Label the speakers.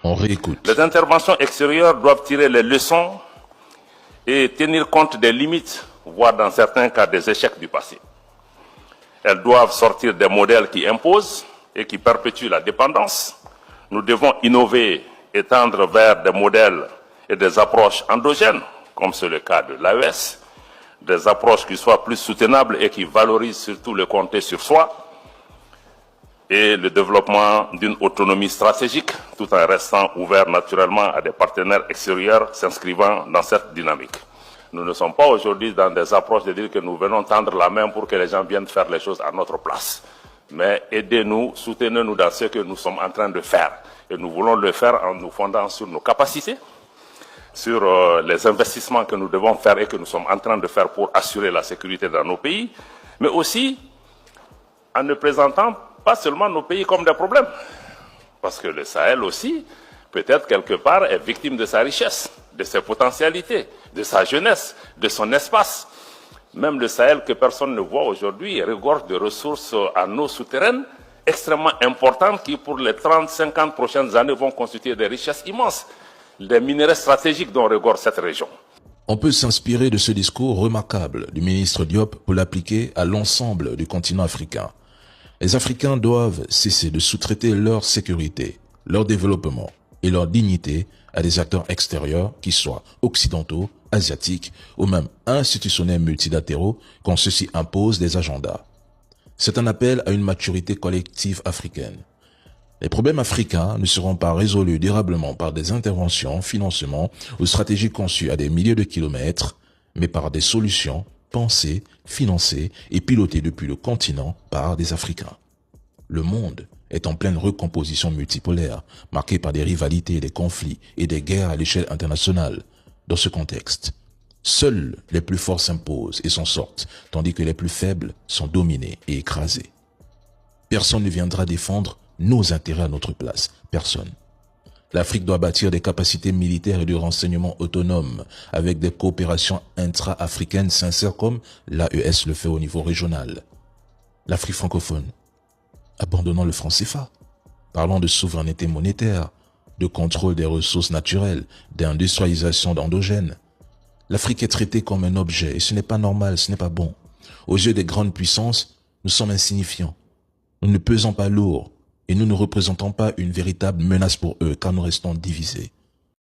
Speaker 1: On réécoute.
Speaker 2: Les interventions extérieures doivent tirer les leçons et tenir compte des limites, voire dans certains cas des échecs du passé. Elles doivent sortir des modèles qui imposent et qui perpétuent la dépendance. Nous devons innover et tendre vers des modèles et des approches endogènes, comme c'est le cas de l'AES, des approches qui soient plus soutenables et qui valorisent surtout le compter sur soi, et le développement d'une autonomie stratégique, tout en restant ouvert naturellement à des partenaires extérieurs s'inscrivant dans cette dynamique. Nous ne sommes pas aujourd'hui dans des approches de dire que nous venons tendre la main pour que les gens viennent faire les choses à notre place. Mais aidez-nous, soutenez-nous dans ce que nous sommes en train de faire. Et nous voulons le faire en nous fondant sur nos capacités, sur les investissements que nous devons faire et que nous sommes en train de faire pour assurer la sécurité dans nos pays, mais aussi en ne présentant pas seulement nos pays comme des problèmes. Parce que le Sahel aussi, peut-être quelque part, est victime de sa richesse, de ses potentialités, de sa jeunesse, de son espace. Même le Sahel que personne ne voit aujourd'hui regorge de ressources en eau souterraine extrêmement importantes qui, pour les 30-50 prochaines années, vont constituer des richesses immenses, des minéraux stratégiques dont regorge cette région.
Speaker 1: On peut s'inspirer de ce discours remarquable du ministre Diop pour l'appliquer à l'ensemble du continent africain. Les Africains doivent cesser de sous-traiter leur sécurité, leur développement et leur dignité à des acteurs extérieurs qui soient occidentaux, asiatiques ou même institutionnels multilatéraux quand ceux-ci imposent des agendas. C'est un appel à une maturité collective africaine. Les problèmes africains ne seront pas résolus durablement par des interventions, financements ou stratégies conçues à des milliers de kilomètres, mais par des solutions pensées, financées et pilotées depuis le continent par des Africains. Le monde est en pleine recomposition multipolaire, marquée par des rivalités, des conflits et des guerres à l'échelle internationale. Dans ce contexte, seuls les plus forts s'imposent et s'en sortent, tandis que les plus faibles sont dominés et écrasés. Personne ne viendra défendre nos intérêts à notre place. Personne. L'Afrique doit bâtir des capacités militaires et de renseignement autonomes avec des coopérations intra-africaines sincères comme l'AES le fait au niveau régional. L'Afrique francophone, abandonnons le franc CFA. Parlons de souveraineté monétaire, de contrôle des ressources naturelles, d'industrialisation endogène. L'Afrique est traitée comme un objet et ce n'est pas normal, ce n'est pas bon. Aux yeux des grandes puissances, nous sommes insignifiants. Nous ne pesons pas lourd et nous ne représentons pas une véritable menace pour eux car nous restons divisés.